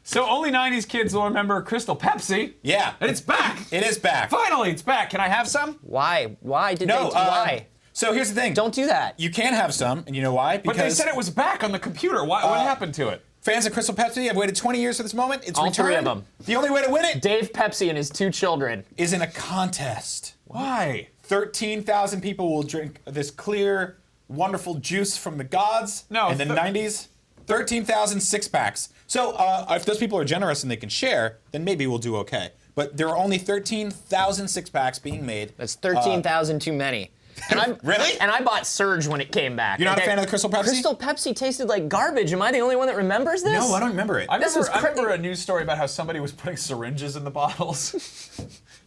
So only 90s kids will remember Crystal Pepsi. Yeah. And it's back. It is back. Finally, it's back. Can I have some? Why? Why did No, they? Why? So here's the thing. Don't do that. You can have some, and you know why? Because But they said it was back on the computer. What happened to it? fans of Crystal Pepsi have waited 20 years for this moment. It's All returned. three of them. The only way to win it Dave Pepsi and his 2 children. is in a contest. Why? 13,000 people will drink this clear, wonderful juice from the gods in the 90s. 13,000 six-packs. So if those people are generous and they can share, then maybe we'll do okay. But there are only 13,000 six-packs being made. That's 13,000 too many. And Really? And I bought Surge when it came back. You're not a fan of the Crystal Pepsi? Crystal Pepsi tasted like garbage. Am I the only one that remembers this? No, I don't remember it. I This was remember a news story about how somebody was putting syringes in the bottles.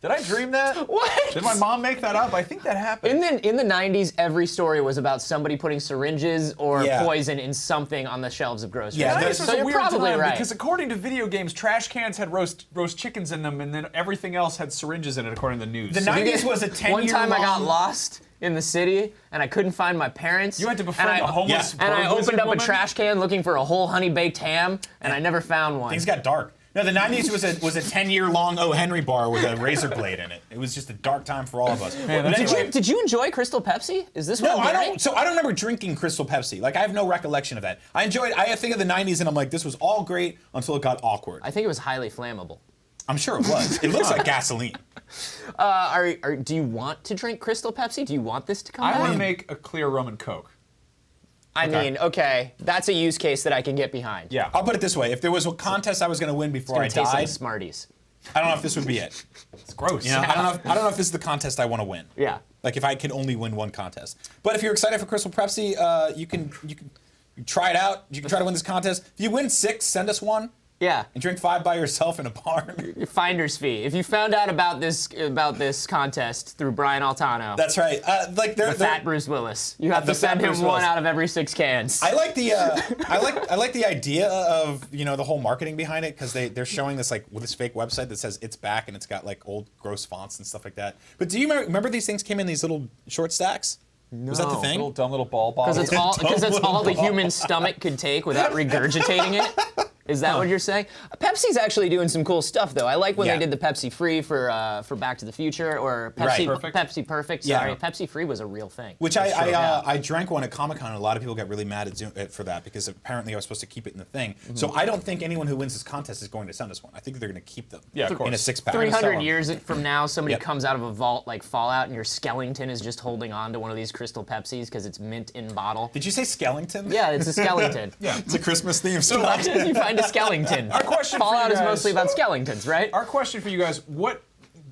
Did I dream that? What? Did my mom make that up? I think that happened. In the 90s, every story was about somebody putting syringes or Yeah. poison in something on the shelves of groceries. Yeah, This was so a you're weird probably time right. because according to video games, trash cans had roast chickens in them, and then everything else had syringes in it, according to the news. The 90s was a 10-year One time I got long- lost in the city and I couldn't find my parents. You had to befriend and a homeless And I bird wizard opened up woman? a trash can looking for a whole honey baked ham, and I never found one. Things got dark. No, the 90s was a 10-year-long O. Henry bar with a razor blade in it. It was just a dark time for all of us. Man, But that's anyway, Did you enjoy Crystal Pepsi? Is this what no, I'm I hearing? don't. So I don't remember drinking Crystal Pepsi. Like I have no recollection of that. I think of the 90s and I'm like, this was all great until it got awkward. I think it was highly flammable. I'm sure it was. It looks like gasoline. Do you want to drink Crystal Pepsi? Do you want this to come I back? want to make a clear rum and Coke. I Okay. mean, okay, that's a use case that I can get behind. Yeah. I'll put it this way: if there was a contest I was going to win before I It's gonna taste like died, Smarties. I don't know if this would be it. It's gross. You know, I don't know if this is the contest I want to win. Yeah. Like if I could only win one contest. But if you're excited for Crystal Pepsi, you can try it out. You can try to win this contest. If you win 6, send us one. Yeah. And drink 5 by yourself in a bar. Finder's fee. If you found out about this contest through Brian Altano, That's right. the fat Bruce Willis, you have The to send fat him Bruce one Willis. out of every 6 cans. I like the I like the idea of the whole marketing behind it because they're showing this like with this fake website that says it's back and it's got like old gross fonts and stuff like that. But do you remember these things came in these little short stacks? Was that the thing? Dumb little ball bottles. Because it's all the human stomach could take without regurgitating it. Is that what you're saying? Pepsi's actually doing some cool stuff, though. I like when Yeah. they did the Pepsi Free for Back to the Future, or Pepsi Perfect. Pepsi Perfect. Yeah. Sorry, Pepsi Free was a real thing. Which That's true, yeah. I drank one at Comic-Con and a lot of people got really mad for that because apparently I was supposed to keep it in the thing. So I don't think anyone who wins this contest is going to send us one. I think they're going to keep them Yeah, of in a course. 6-pack. 300 years from now, somebody Yep. comes out of a vault like Fallout, and your skeleton is just holding on to one of these Crystal Pepsis because it's mint in bottle. Did you say skeleton? Yeah, it's a skeleton. Yeah. It's a Christmas theme Why song. did you find a skeleton? Our question for Fallout you is guys- mostly about skeletons, right? Our question for you guys: what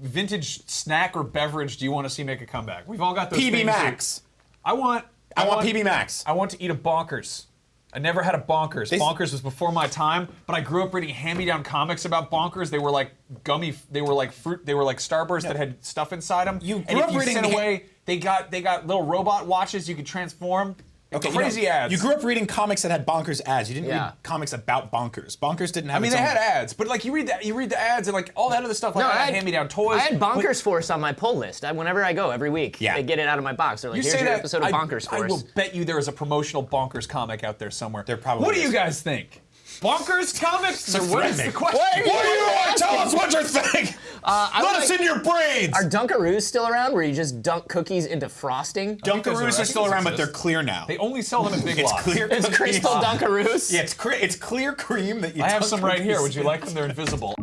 vintage snack or beverage do you want to see make a comeback? We've all got those. PB things Max. I want PB Max. I want to eat a Bonkers. I never had a Bonkers. Bonkers was before my time, but I grew up reading hand-me-down comics about Bonkers. They were like gummy. They were like fruit. They were like Starburst that had stuff inside them. You and grew if up you reading sent ha- away, they got little robot watches you could transform. Okay, Crazy ads. You grew up reading comics that had bonkers ads. You didn't Yeah. read comics about bonkers. Bonkers didn't have. I mean, its they own- had ads, but like you read the ads and like all that other stuff. Like No, I had hand-me-down toys. I had Bonkers Force on my pull list. Whenever I go, every week, Yeah. they get it out of my box. They're like, You here's say your that episode of Bonkers I Force. will bet you there is a promotional Bonkers comic out there somewhere. There probably What do is. you guys think? Bonkers comics? Or what is the threatening. question? What do you want? Tell us what you think. Let us in your brains. Are Dunkaroos still around, where you just dunk cookies into frosting? Dunkaroos are still around, but they're clear now. They only sell them in Big It's Lots. clear. It's cookies. Crystal Dunkaroos? Yeah, it's clear cream that you. I have dunk some right here. cookies Would you in. like them? They're invisible.